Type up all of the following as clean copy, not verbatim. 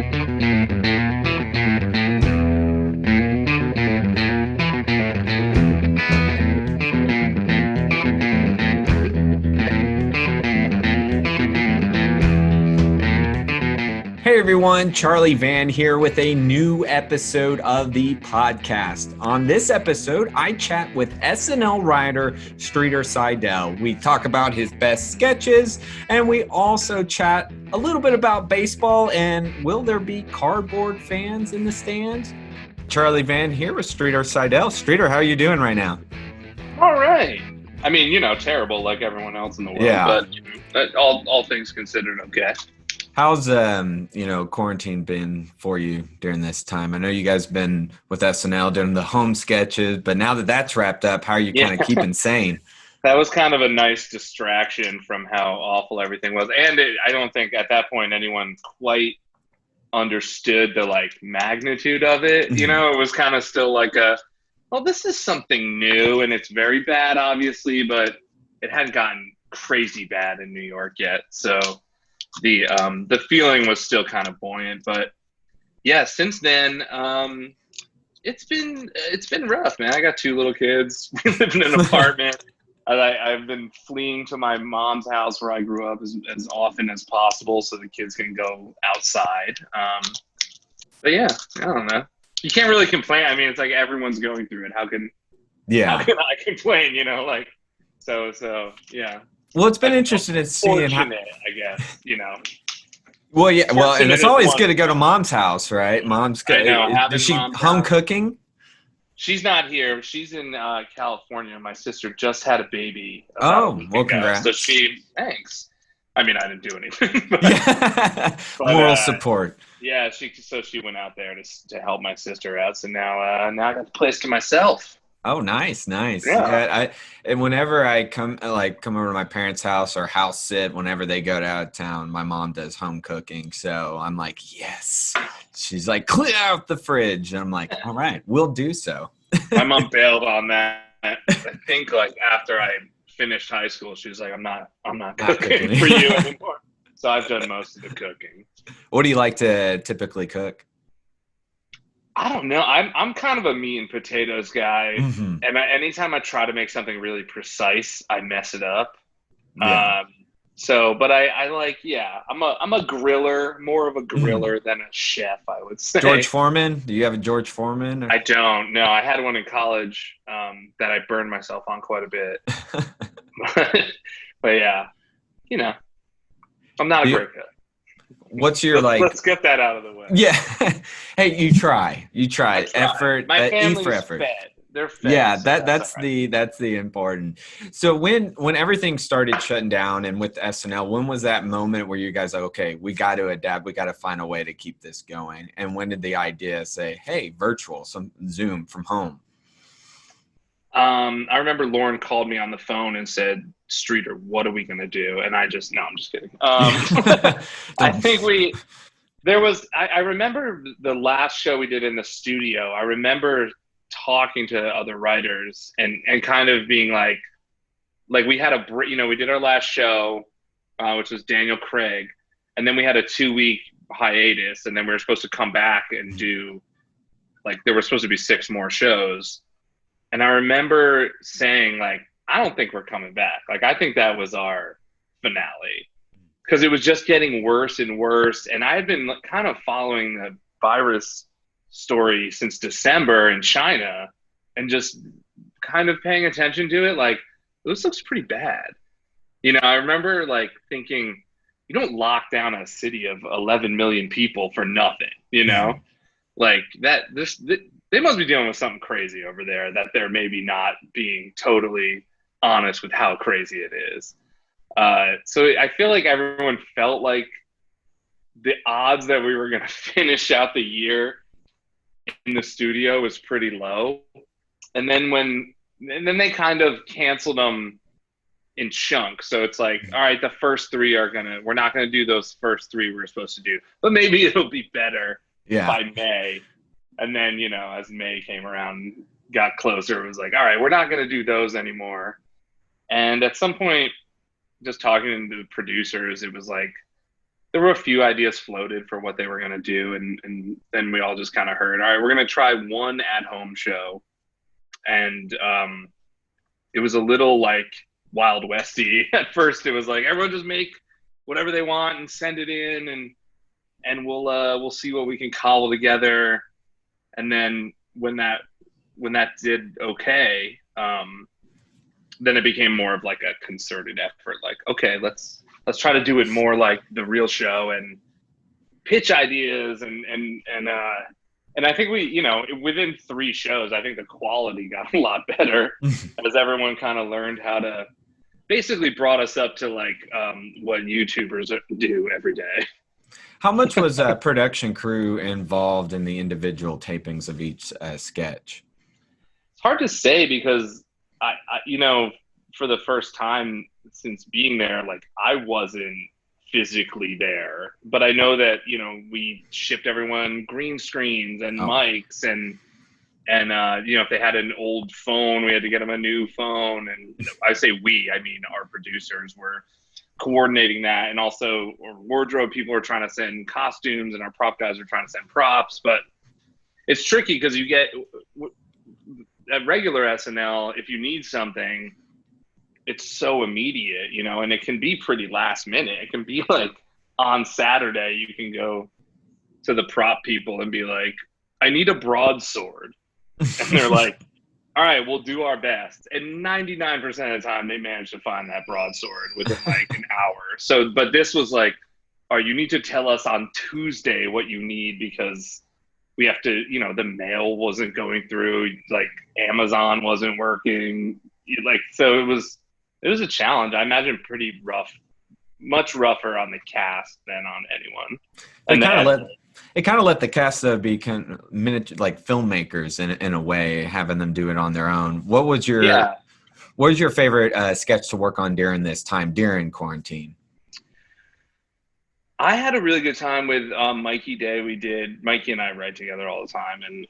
Hey everyone, Charlie Vann here with a new episode of the podcast. On this episode, I chat with SNL writer Streeter Seidell. We talk about his best sketches, and we also chat a little bit about baseball and will there be cardboard fans in the stands? Charlie Vann here with Streeter Seidell. Streeter, how are you doing right now? All right. I mean, terrible like everyone else in the world, but all things considered, okay. How's quarantine been for you during this time? I know you guys been with SNL doing the home sketches, but now that that's wrapped up, how are you kind of keeping sane? That was kind of a nice distraction from how awful everything was, and I don't think at that point anyone quite understood the magnitude of it. It was kind of still this is something new, and it's very bad, obviously, but it hadn't gotten crazy bad in New York yet, so. The feeling was still kind of buoyant, but yeah, since then, it's been rough, man. I got 2 little kids. We live in an apartment. I've been fleeing to my mom's house where I grew up as often as possible so the kids can go outside. But yeah, I don't know. You can't really complain. I mean, it's like everyone's going through it. How can I complain? So yeah. Well, it's been interesting to see. I guess, Well, yeah. Well, and it's always good to go to mom's house, right? Mom's good. Is she home cooking? She's not here. She's in California. My sister just had a baby. Well, congrats. So thanks. I mean, I didn't do anything. But, moral support. Yeah, she went out there to help my sister out. So now I got the place to myself. Oh, nice. Yeah. And whenever I come over to my parents' house or house sit, whenever they go out of town, my mom does home cooking. So I'm like, yes. She's like, clear out the fridge. And I'm like, all right, we'll do so. My mom bailed on that. I think after I finished high school, she was like, I'm not cooking for you anymore. So I've done most of the cooking. What do you like to typically cook? I don't know. I'm kind of a meat and potatoes guy, mm-hmm. and anytime I try to make something really precise, I mess it up. Yeah. But I like, yeah, I'm a griller, more of a griller than a chef, I would say. George Foreman? Do you have a George Foreman? I don't. No, I had one in college that I burned myself on quite a bit. but yeah, I'm not a great cook. What's your Let's get that out of the way. Yeah. Hey, you try. Effort. My family's E for effort. fed. They're fed. Yeah, so that's the important. So when everything started shutting down and with SNL, when was that moment where you guys like, okay, we got to adapt, we got to find a way to keep this going? And when did the idea say, hey, virtual, some Zoom from home? I remember Lauren called me on the phone and said, Streeter, what are we going to do? And I'm just kidding. I think I remember the last show we did in the studio. I remember talking to other writers and kind of being like we had we did our last show, which was Daniel Craig. And then we had a 2-week hiatus, and then we were supposed to come back and do there were supposed to be 6 more shows. And I remember saying I don't think we're coming back. I think that was our finale because it was just getting worse and worse. And I had been kind of following the virus story since December in China and just kind of paying attention to it. This looks pretty bad. I remember thinking, you don't lock down a city of 11 million people for nothing, they must be dealing with something crazy over there that they're maybe not being totally honest with how crazy it is. So I feel like everyone felt like the odds that we were going to finish out the year in the studio was pretty low. And then they kind of canceled them in chunks. So it's all right, the first 3 we're not going to do those first 3 we were supposed to do, but maybe it'll be better by May. And then, as May came around, got closer, it was all right, we're not going to do those anymore. And at some point, just talking to the producers, it was there were a few ideas floated for what they were going to do. And then we all just kind of heard, all right, we're going to try one at-home show. And it was a little like Wild Westy. At first, it was like, everyone just make whatever they want and send it in, and we'll see what we can cobble together. And then when that did okay, then it became more of like a concerted effort. Like, okay, let's try to do it more like the real show and pitch ideas and I think we, you know, within 3 shows, I think the quality got a lot better as everyone kind of learned how to, basically brought us up to like what YouTubers do every day. How much was production crew involved in the individual tapings of each sketch? It's hard to say because I, you know, for the first time since being there, like I wasn't physically there, but I know that, you know, we shipped everyone green screens and mics and you know, if they had an old phone, we had to get them a new phone. And I say we, I mean our producers were coordinating that, and also our wardrobe people are trying to send costumes, and our prop guys are trying to send props. But it's tricky because you get at regular SNL, if you need something, it's so immediate, you know, and it can be pretty last minute. It can be like on Saturday, you can go to the prop people and be like, I need a broadsword. And they're like, all right, we'll do our best. And 99% of the time, they manage to find that broadsword within like an hour. So, but this was like, all right, you need to tell us on Tuesday what you need because we have to, you know, the mail wasn't going through, like Amazon wasn't working. Like, so it was a challenge. I imagine pretty rough, much rougher on the cast than on anyone. It kind of let the cast be kind of like filmmakers in a way, having them do it on their own. What was your favorite sketch to work on during this time, during quarantine? I had a really good time with Mikey Day. Mikey and I write together all the time, and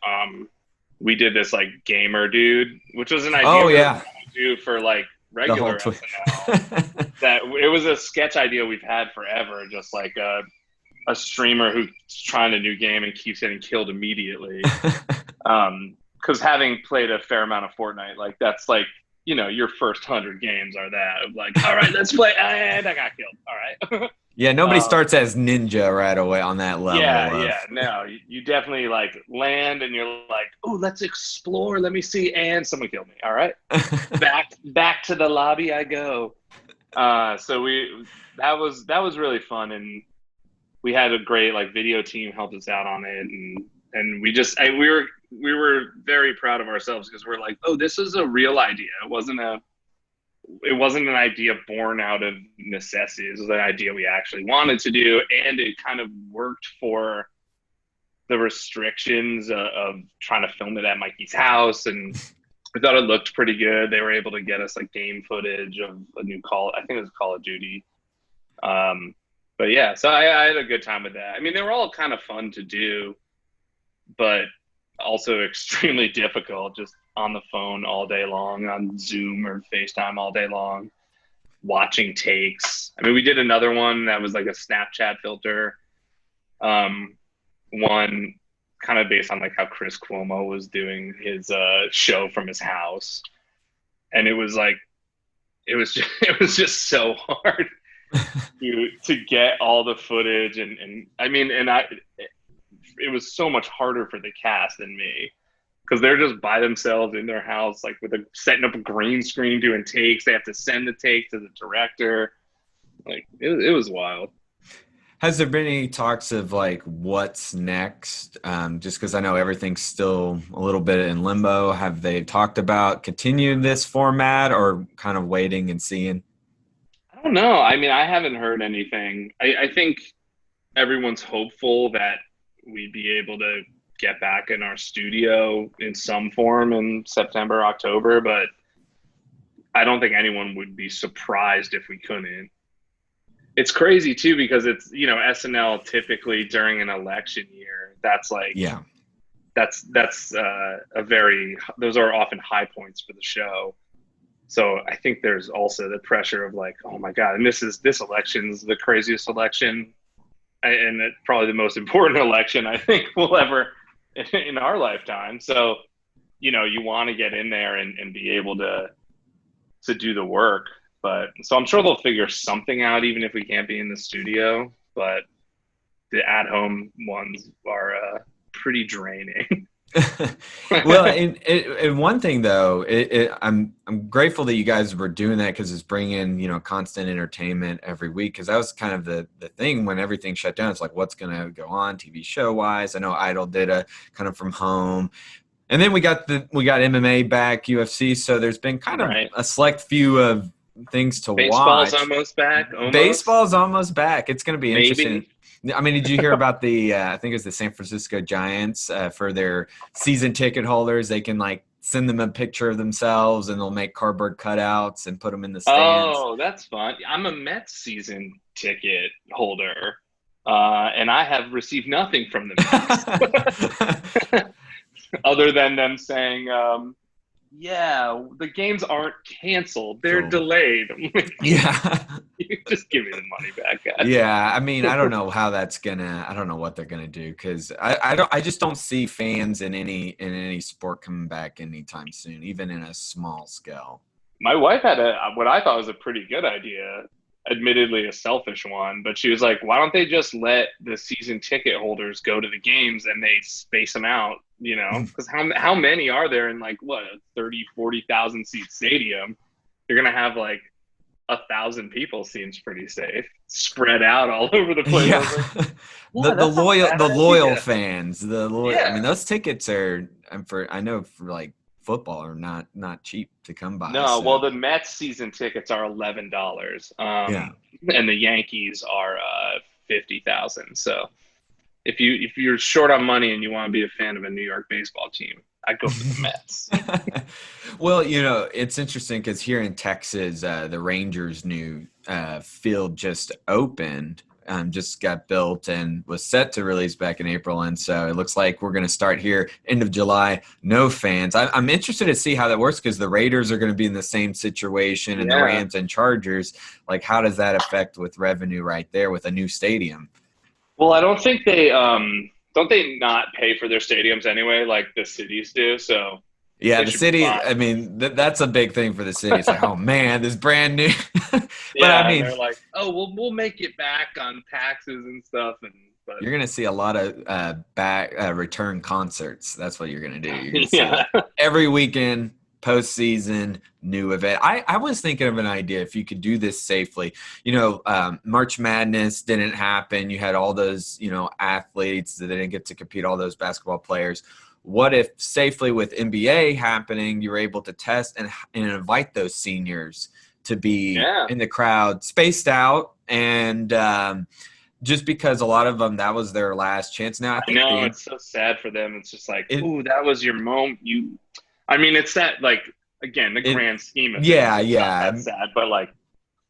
we did this like gamer dude, which was an idea to do for like regular SNL. That it was a sketch idea we've had forever, just like a streamer who's trying a new game and keeps getting killed immediately. Because having played a fair amount of Fortnite, like that's like, you know, your first 100 games are that. Like, all right, let's play. And I got killed. All right. Yeah, nobody starts as ninja right away on that level. Yeah. No, you definitely like land and you're like, oh, let's explore. Let me see. And someone killed me. All right. back to the lobby I go. So that was really fun. And we had a great like video team helped us out on it, and we were very proud of ourselves because we're like, oh, this is a real idea. It wasn't an idea born out of necessity. It was an idea we actually wanted to do, and it kind of worked for the restrictions of trying to film it at Mikey's house, and we thought it looked pretty good. They were able to get us like game footage of a new I think it was Call of Duty. But yeah, so I had a good time with that. I mean, they were all kind of fun to do, but also extremely difficult, just on the phone all day long, on Zoom or FaceTime all day long, watching takes. I mean, we did another one that was like a Snapchat filter, one kind of based on like how Chris Cuomo was doing his show from his house. And it was just so hard to get all the footage and I mean, it was so much harder for the cast than me because they're just by themselves in their house, like setting up a green screen, doing takes. They have to send the take to the director. Like it was wild. Has there been any talks of like what's next? Just because I know everything's still a little bit in limbo. Have they talked about continuing this format or kind of waiting and seeing? I don't know. I mean, I haven't heard anything. I think everyone's hopeful that we'd be able to get back in our studio in some form in September, October, but I don't think anyone would be surprised if we couldn't. It's crazy too, because it's, you know, SNL typically during an election year, that's like, yeah, that's those are often high points for the show. So I think there's also the pressure of like, oh my God, and this election's the craziest election and it's probably the most important election I think we'll ever in our lifetime. So, you want to get in there and be able to do the work. But so I'm sure they'll figure something out, even if we can't be in the studio. But the at-home ones are pretty draining. Well, and one thing though, I'm grateful that you guys were doing that because it's bringing constant entertainment every week. Because that was kind of the thing when everything shut down. It's like, what's going to go on TV show wise? I know Idol did a kind of from home, and then we got MMA back, UFC. So there's been kind of a select few of things to Baseball's watch. almost back. Baseball's almost back. It's going to be interesting. Maybe. I mean, did you hear about I think it was the San Francisco Giants for their season ticket holders? They can send them a picture of themselves and they'll make cardboard cutouts and put them in the stands. Oh, that's fun. I'm a Mets season ticket holder, and I have received nothing from the Mets other than them saying, yeah, the games aren't canceled. They're delayed. Yeah. You just give me the money back, guys. Yeah, I mean, I don't know how that's I don't know what they're gonna do because I just don't see fans in any sport coming back anytime soon, even in a small scale. My wife had what I thought was a pretty good idea, admittedly a selfish one, but she was like, why don't they just let the season ticket holders go to the games and they space them out, because how many are there in a 40,000 seat stadium? You're going to have 1,000 people. Seems pretty safe, spread out all over the place. Yeah. The loyal fans, I mean, those tickets are for football are not cheap to come by. No, well, the Mets season tickets are $11, and the Yankees are 50,000. So if you're short on money and you want to be a fan of a New York baseball team, I'd go for the Mets. Well, it's interesting because here in Texas, the Rangers' new field just opened. Just got built and was set to release back in April. And so it looks like we're going to start here end of July. No fans. I'm interested to see how that works because the Raiders are going to be in the same situation and the Rams and Chargers. How does that affect with revenue right there with a new stadium? Well, I don't think don't they not pay for their stadiums anyway, like the cities do? So yeah, the city, I mean, that's a big thing for the city. It's like, oh, man, this brand new. But I mean, they're like, oh, we'll make it back on taxes and stuff. But you're going to see a lot of return concerts. That's what you're going to do. You're going to see every weekend, postseason, new event. I was thinking of an idea if you could do this safely. March Madness didn't happen. You had all those, athletes that didn't get to compete, all those basketball players. What if safely with NBA happening, you're able to test and invite those seniors to be in the crowd, spaced out, and just because a lot of them, that was their last chance. Now I know it's so sad for them. It's just ooh, that was your moment. It's that again the grand scheme of things. Yeah, that's sad, but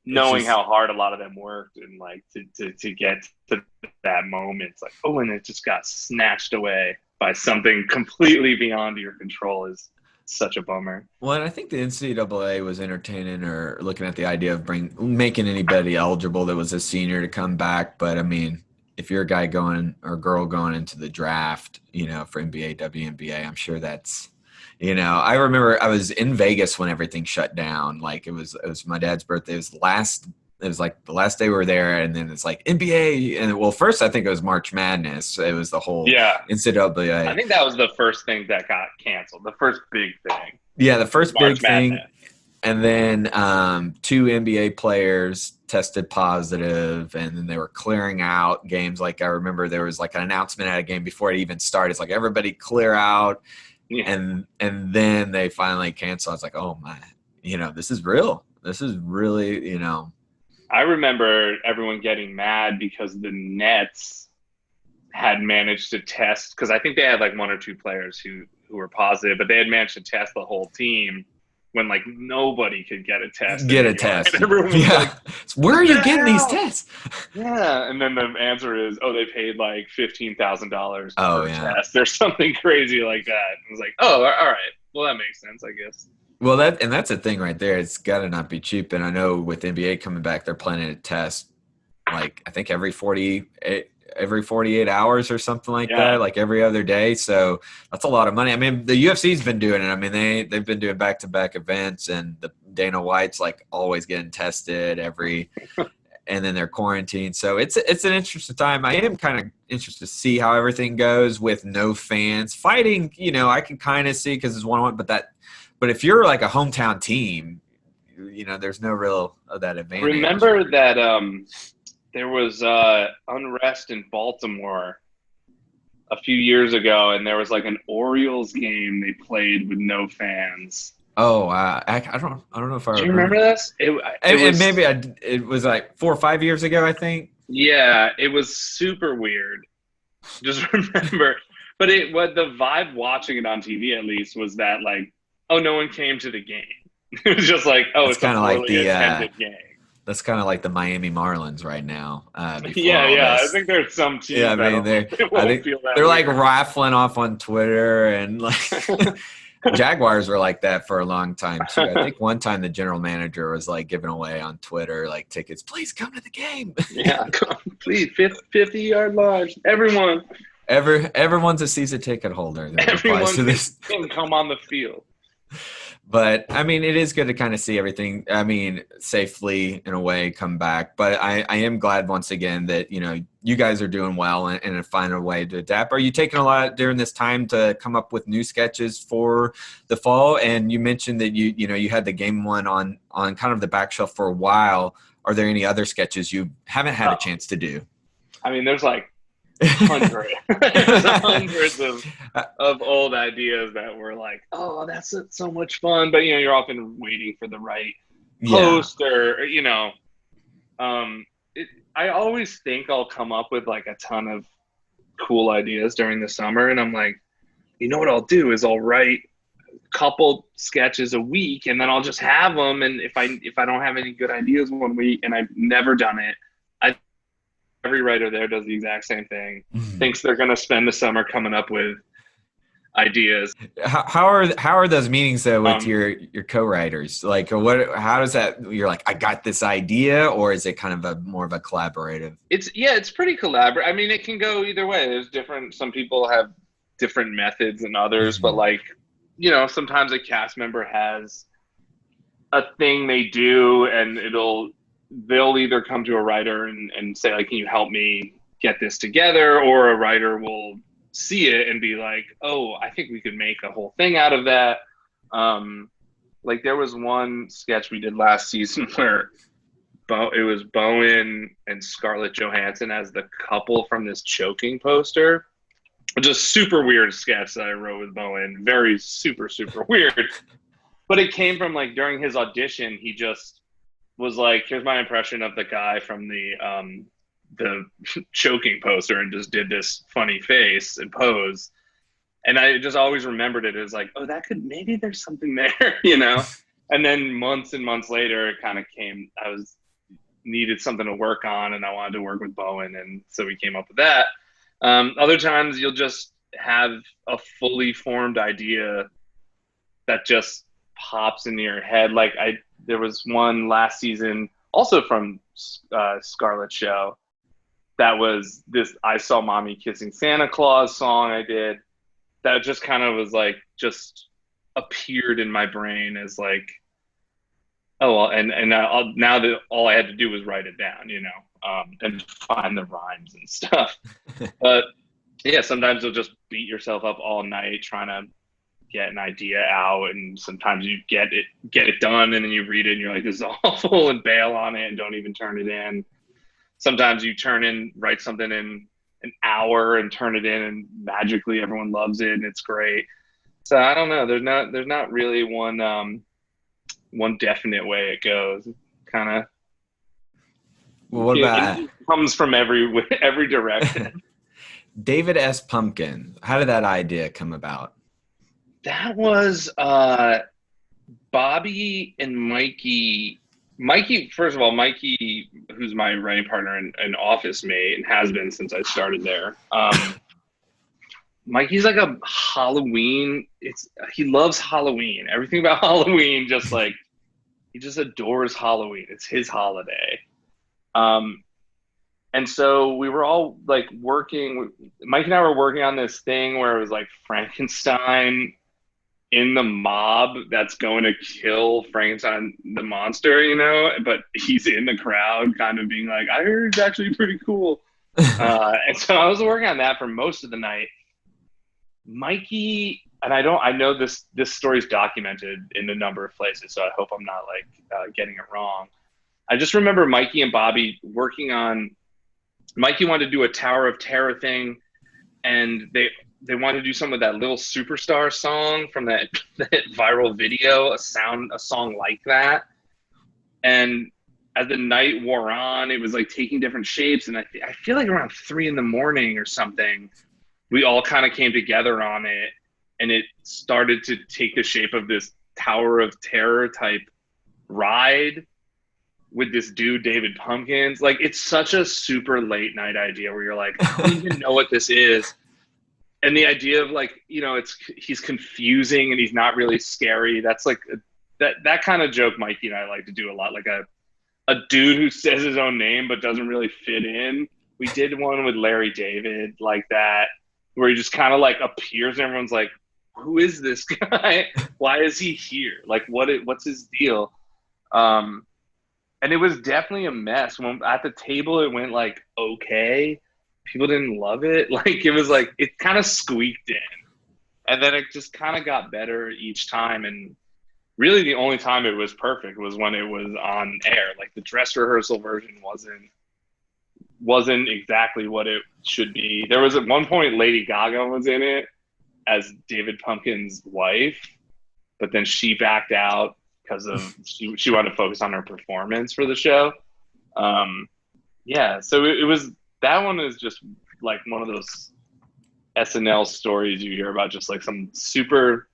knowing how hard a lot of them worked and to get to that moment, it's and it just got snatched away by something completely beyond your control is such a bummer. Well, and I think the NCAA was entertaining or looking at the idea of making anybody eligible that was a senior to come back. But I mean, if you're a guy going or girl going into the draft, for NBA, WNBA, I'm sure that's, I remember I was in Vegas when everything shut down. It was my dad's birthday. It was the last day we were there, and then it's NBA. And first I think it was March Madness. It was the whole NCAA. I think that was the first thing that got canceled. The first big thing. Yeah, the first March big thing. Madness. And then 2 NBA players tested positive, and then they were clearing out games. I remember there was an announcement at a game before it even started. It's everybody clear out. Yeah. And then they finally canceled. I was like, oh my, this is real. This is really, I remember everyone getting mad because the Nets had managed to test, because I think they had 1 or 2 players who were positive, but they had managed to test the whole team when nobody could get a test. And everyone was where are you getting these tests? Yeah. And then the answer is, they paid $15,000 per test. There's something crazy like that. I was all right. Well, that makes sense, I guess. Well, that's a thing right there. It's got to not be cheap. And I know with NBA coming back, they're planning to test I think every 48 every 48 hours or something like that, like every other day. So that's a lot of money. I mean, the UFC's been doing it. I mean, they've been doing back-to-back events, and the Dana White's like always getting tested and then they're quarantined. So it's an interesting time. I am kind of interested to see how everything goes with no fans. Fighting, I can kind of see because it's one-on-one, but if you're like a hometown team, there's no real of that advantage. Remember that there was unrest in Baltimore a few years ago, and there was like an Orioles game they played with no fans. Oh, I don't know if I remember. Do you remember this? It was like 4 or 5 years ago, I think. Yeah, it was super weird. Just remember, but what the vibe watching it on TV at least was that like, oh, no one came to the game. It was just like, oh, it's kind of like the attended game. That's kind of like the Miami Marlins right now. Yeah. I think there's some teams. Yeah, I mean, they're like raffling off on Twitter, and like Jaguars were like that for a long time too. I think one time the general manager was like giving away on Twitter like tickets. Please come to the game. Yeah, come, please, 50-yard line, everyone. Everyone's a season ticket holder. Everyone can come on the field. But, I mean, it is good to kind of see everything, safely in a way come back. But I am glad once again that, you guys are doing well and find a way to adapt. Are you taking a lot during this time to come up with new sketches for the fall? And you mentioned that you had the game one on kind of the back shelf for a while. Are there any other sketches you haven't had a chance to do? I mean, there's like hundreds of old ideas that were like, oh, that's so much fun, but you're often waiting for the right post or I always think I'll come up with like a ton of cool ideas during the summer, and I'm like, what I'll do is I'll write a couple sketches a week, and then I'll just have them, and if I don't have any good ideas one week and I've never done it, every writer there does the exact same thing. Thinks they're going to spend the summer coming up with ideas. How are those meetings though with your co-writers? Like, how does that? You're like, I got this idea, or is it kind of more of a collaborative? It's pretty collaborative. I mean, it can go either way. There's different. Some people have different methods than others, but like, sometimes a cast member has a thing they do, and they'll either come to a writer and say, like, can you help me get this together? Or a writer will see it and be like, oh, I think we could make a whole thing out of that. Like there was one sketch we did last season where it was Bowen and Scarlett Johansson as the couple from this choking poster. Just super weird sketch that I wrote with Bowen. Very super, super weird. But it came from like during his audition, he just was like, here's my impression of the guy from the choking poster, and just did this funny face and pose. And I just always remembered it as like, oh, maybe there's something there, And then months and months later, it kind of came, needed something to work on, and I wanted to work with Bowen. And so we came up with that. Other times you'll just have a fully formed idea that just pops into your head. Like there was one last season also from Scarlett's show that was this I Saw Mommy Kissing Santa Claus song I did that just kind of was like, just appeared in my brain as like, oh, well, and now that all I had to do was write it down, and find the rhymes and stuff. But yeah, sometimes you'll just beat yourself up all night trying to get an idea out, and sometimes you get it done, and then you read it and you're like, this is awful, and bail on it and don't even turn it in. Sometimes you write something in an hour and turn it in, and magically everyone loves it and it's great. So I don't know. There's not really one definite way it goes. Kind of. Well, what about it comes from every direction. David S. Pumpkin. How did that idea come about? That was Bobby and Mikey. Mikey, first of all, Mikey, who's my writing partner and office mate, and has been since I started there. Mikey's like a Halloween. He loves Halloween. Everything about Halloween, just like he just adores Halloween. It's his holiday. And And so we were all like working. Mike and I were working on this thing where it was like Frankenstein in the mob that's going to kill Frankenstein the monster, you know, but he's in the crowd kind of being like, I heard it's actually pretty cool. And so I was working on that for most of the night. Mikey, and I know this story's documented in a number of places, so I hope I'm not like getting it wrong. I just remember Mikey and Bobby working on, Mikey wanted to do a Tower of Terror thing, and they wanted to do some of that Little Superstar song from that viral video, a song like that. And as the night wore on, it was like taking different shapes. And I feel like around 3 a.m. or something, we all kind of came together on it, and it started to take the shape of this Tower of Terror type ride with this dude, David Pumpkins. Like, it's such a super late night idea where you're like, I don't even know what this is. And the idea of like, you know, he's confusing and he's not really scary. That's like that kind of joke Mikey and I like to do a lot. Like a dude who says his own name but doesn't really fit in. We did one with Larry David like that, where he just kind of like appears and everyone's like, who is this guy? Why is he here? Like, what's his deal? And it was definitely a mess. When at the table it went like okay. People didn't love it. Like, it was like, it kind of squeaked in. And then it just kind of got better each time. And really the only time it was perfect was when it was on air. Like, the dress rehearsal version wasn't exactly what it should be. There was at one point Lady Gaga was in it as David Pumpkin's wife, but then she backed out because of she wanted to focus on her performance for the show. Yeah, so it was, that one is just like one of those SNL stories you hear about, just like some super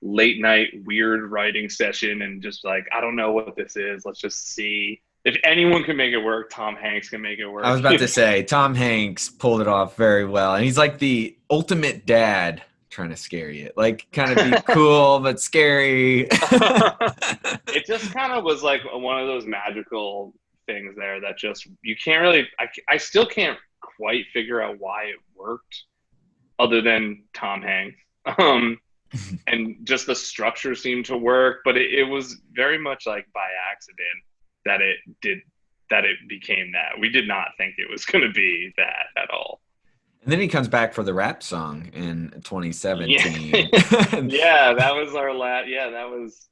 late night weird writing session and just like, I don't know what this is. Let's just see. If anyone can make it work, Tom Hanks can make it work. I was about to say, Tom Hanks pulled it off very well. And he's like the ultimate dad trying to scare you. Like, kind of be cool, but scary. It just kind of was like one of those magical things there that just, you can't really, I still can't quite figure out why it worked other than Tom Hanks. And just the structure seemed to work, but it was very much like by accident that it became that. We did not think it was going to be that at all. And then he comes back for the rap song in 2017. Yeah, that was our last. Yeah, that was.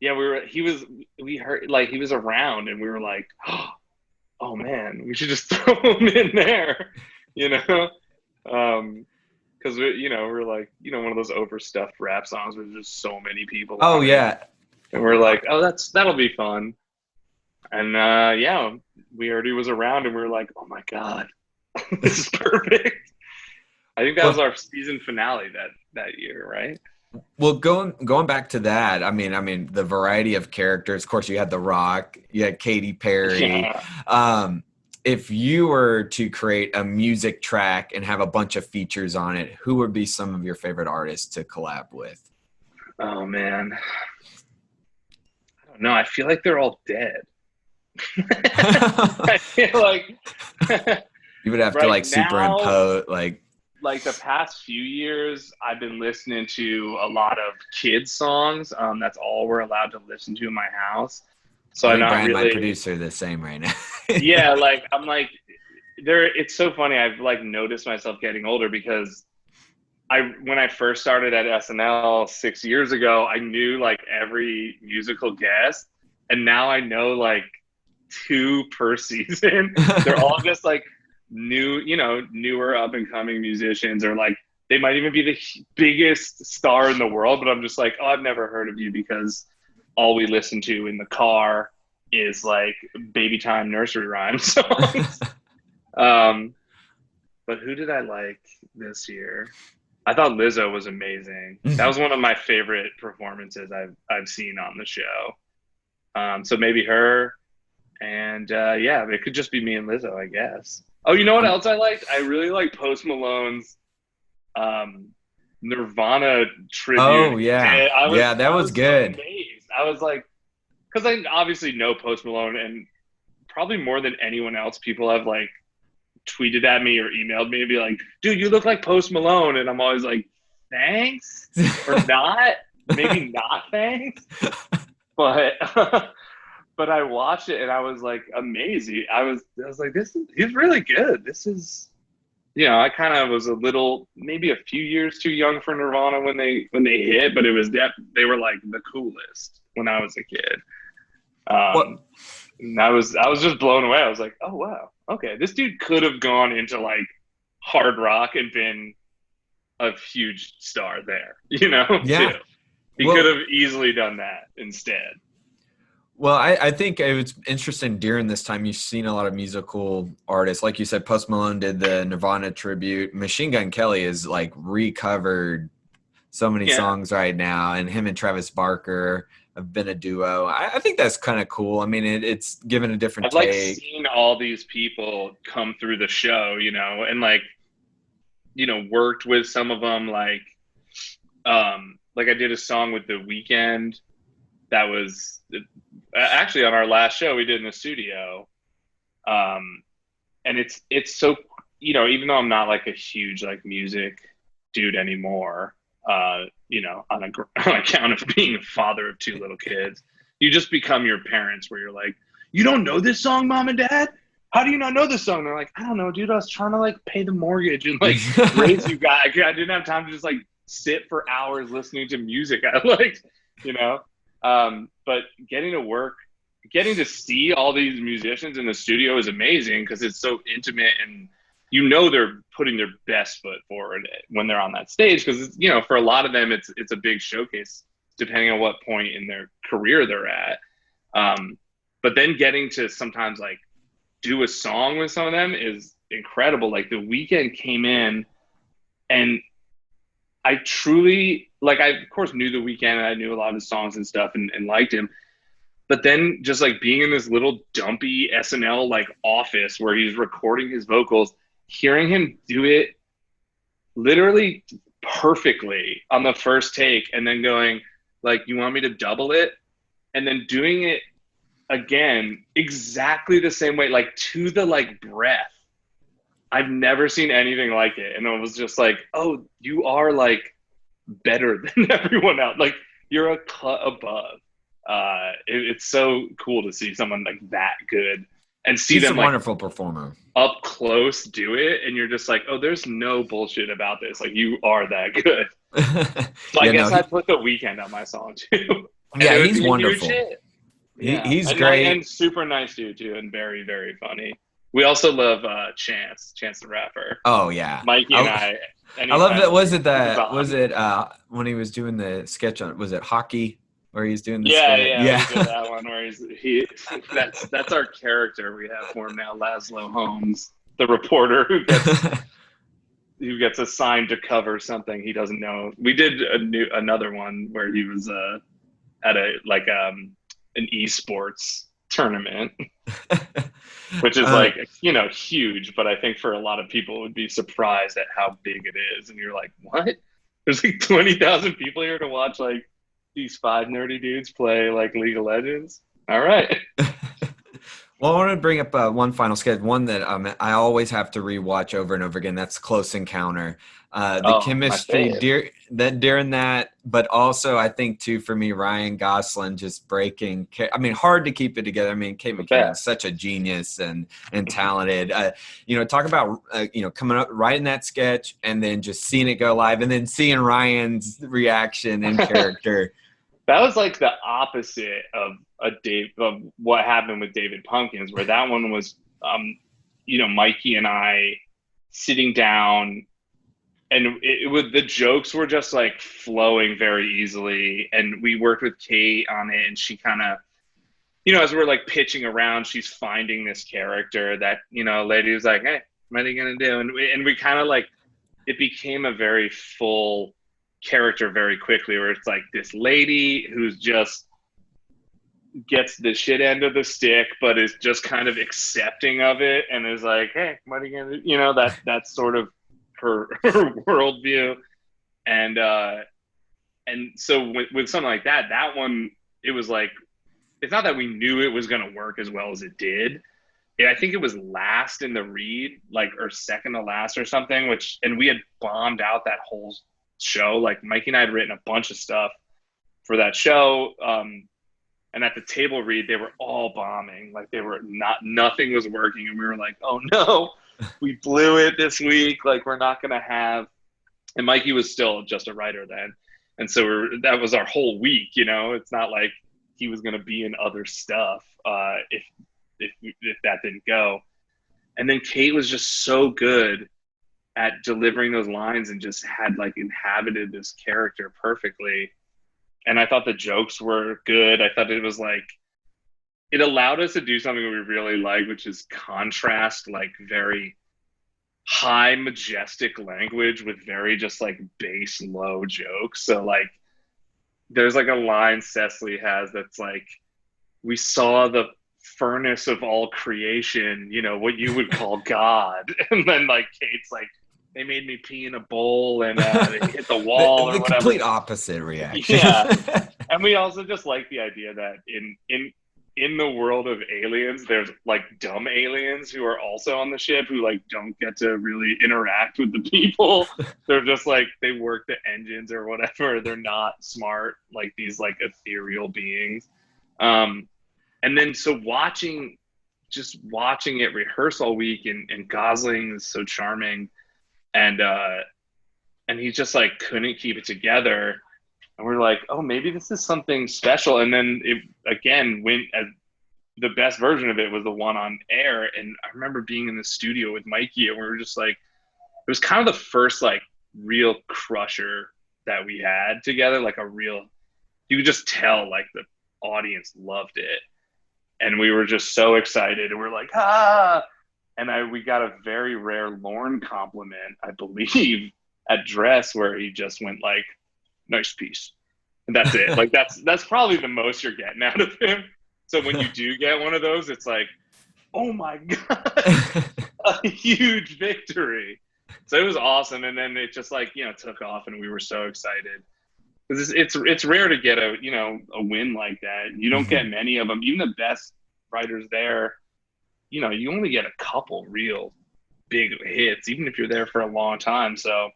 Yeah, we heard like he was around, and we were like, oh man, we should just throw him in there, you know, because we're like, one of those overstuffed rap songs where there's just so many people. Oh yeah, and we're like, oh, that'll be fun, and yeah, we already was around, and we were like, oh my god, this is perfect. I think that was our season finale that year, right? Well, going back to that, I mean, the variety of characters. Of course, you had The Rock, you had Katy Perry. Yeah. If you were to create a music track and have a bunch of features on it, who would be some of your favorite artists to collab with? Oh man, I don't know. I feel like they're all dead. I feel like you would have to like superimpose like the past few years, I've been listening to a lot of kids songs. That's all we're allowed to listen to in my house. So I'm not Brian, really, my producer, the same right now. Yeah, like I'm like, it's so funny. I've like noticed myself getting older because when I first started at SNL 6 years ago, I knew like every musical guest, and now I know like 2 per season. They're all just like newer up and coming musicians, or like they might even be the biggest star in the world, but I'm just like, oh, I've never heard of you because all we listen to in the car is like baby time nursery rhyme songs. But who did I like this year? I thought Lizzo was amazing. That was one of my favorite performances I've seen on the show. So maybe her, and yeah, it could just be me and Lizzo, I guess. Oh, you know what else I liked? I really like Post Malone's Nirvana tribute. Oh yeah, that was good. Amazed. I was like, because I obviously know Post Malone, and probably more than anyone else, people have like tweeted at me or emailed me and be like, dude, you look like Post Malone. And I'm always like, thanks or not, maybe not thanks. But but I watched it and I was like amazing. I was like, he's really good. This is, I kind of was a little, maybe a few years too young for Nirvana when they hit, but it was they were like the coolest when I was a kid. And I was just blown away. I was like, oh wow, okay, this dude could have gone into like hard rock and been a huge star there, Yeah. Too. He could have easily done that instead. Well, I think it was interesting during this time. You've seen a lot of musical artists. Like you said, Post Malone did the Nirvana tribute. Machine Gun Kelly is like recovered so many songs right now. And him and Travis Barker have been a duo. I think that's kind of cool. I mean, it's given a different take. I've like seen all these people come through the show, and like, worked with some of them. Like I did a song with The Weeknd that was actually on our last show we did in the studio. And it's so, even though I'm not like a huge like music dude anymore, on account of being a father of 2 little kids, you just become your parents where you're like, you don't know this song, Mom and Dad? How do you not know this song? And they're like, I don't know, dude. I was trying to like pay the mortgage and like raise you guys. I didn't have time to just like sit for hours listening to music I liked, but getting to see all these musicians in the studio is amazing because it's so intimate and they're putting their best foot forward when they're on that stage because for a lot of them it's a big showcase depending on what point in their career they're at. But then getting to sometimes like do a song with some of them is incredible. Like The Weeknd came in and I truly like, I of course knew The Weeknd and I knew a lot of his songs and stuff and liked him. But then just like being in this little dumpy SNL like office where he's recording his vocals, hearing him do it literally perfectly on the first take and then going like, you want me to double it? And then doing it again, exactly the same way, like to the like breath. I've never seen anything like it. And it was just like, oh, you are like better than everyone else. Like you're a cut above. It's so cool to see someone like that good and see them a wonderful performer up close do it. And you're just like, oh, there's no bullshit about this. Like you are that good. So I guess I'd put The Weeknd on my song too. Yeah, he's wonderful. He's great. And super nice dude too. And very, very funny. We also love Chance the Rapper. Oh yeah. Mikey and I love that. Was it when he was doing the sketch on, was it hockey? Where he's doing the yeah. We did that one where that's our character we have for him now, Laszlo Holmes, the reporter who gets assigned to cover something he doesn't know. We did another one where he was at an esports tournament, which is like huge, but I think for a lot of people would be surprised at how big it is, and you're like, what? There's like 20,000 people here to watch like these 5 nerdy dudes play like League of Legends. All right. Well, I want to bring up one final sketch, one that I always have to rewatch over and over again. That's Close Encounter. The chemistry during that, but also I think too for me, Ryan Gosling just breaking. I mean, hard to keep it together. I mean, Kate McKinnon's such a genius and talented. Talk about coming up writing that sketch and then just seeing it go live and then seeing Ryan's reaction and character. That was like the opposite of what happened with David Pumpkins, where that one was, Mikey and I sitting down, and the jokes were just like flowing very easily. And we worked with Kate on it, and she kind of, as we're like pitching around, she's finding this character that, lady was like, hey, what are you gonna do? And we kind of like, it became a very full character very quickly, where it's like this lady who's just gets the shit end of the stick, but is just kind of accepting of it and is like, hey, what are you gonna do? That's sort of her worldview. And so with something like that one, it was like, it's not that we knew it was going to work as well as it did, I think it was last in the read, like, or second to last or something, and we had bombed out that whole show. Like, Mikey and I had written a bunch of stuff for that show. And at the table read, they were all bombing. Like, nothing was working. And we were like, oh no, we blew it this week. Like, we're not going to have, and Mikey was still just a writer then. And so that was our whole week, you know. It's not like he was going to be in other stuff if that didn't go. And then Kate was just so good at delivering those lines and just had like inhabited this character perfectly. And I thought the jokes were good. I thought it was like, it allowed us to do something we really like, which is contrast like very high majestic language with very just like bass low jokes. So like there's like a line Cecily has that's like, we saw the furnace of all creation, you know, what you would call God. And then like Kate's like, they made me pee in a bowl and they hit the wall the or whatever. Complete opposite reaction. Yeah. And we also just like the idea that in the world of aliens, there's like dumb aliens who are also on the ship who like don't get to really interact with the people. They're just like, they work the engines or whatever. They're not smart, like these like ethereal beings. And then so watching it rehearse all week, and Gosling is so charming, and he just like couldn't keep it together. And we're like, oh, maybe this is something special. And then it again went as the best version of it was the one on air. And I remember being in the studio with Mikey, and we were just like, it was kind of the first like real crusher that we had together. Like you could just tell like the audience loved it. And we were just so excited. And we're like, ah. And we got a very rare Lorne compliment, I believe, at Dress, where he just went like, nice piece. And that's it. Like that's probably the most you're getting out of him. So when you do get one of those, it's like, oh my God, a huge victory. So it was awesome. And then it just like, you know, took off, and we were so excited. Because it's rare to get a win like that. You don't get many of them. Even the best writers there, you know, you only get a couple real big hits, even if you're there for a long time. So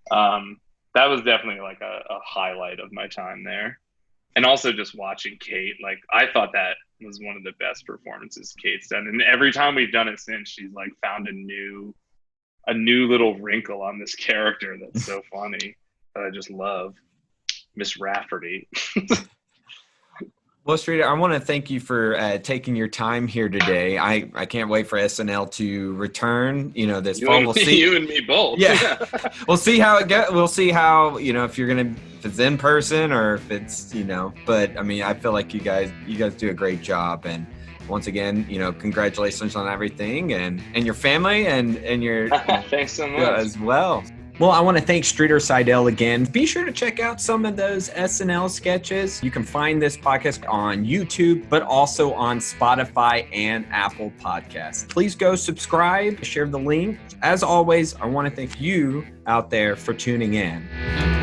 that was definitely like a highlight of my time there. And also just watching Kate, like I thought that was one of the best performances Kate's done. And every time we've done it since, she's like found a new little wrinkle on this character that's so funny that I just love. Miss Rafferty. Well, Streeter, I want to thank you for taking your time here today. I can't wait for SNL to return. You know, this fall. We'll see you and me both. Yeah, we'll see how it goes. We'll see how, you know, if it's in person or if it's, you know. But I mean, I feel like you guys do a great job. And once again, you know, congratulations on everything and your family and your thanks so much as well. Well, I want to thank Streeter Seidell again. Be sure to check out some of those SNL sketches. You can find this podcast on YouTube, but also on Spotify and Apple Podcasts. Please go subscribe, share the link. As always, I want to thank you out there for tuning in.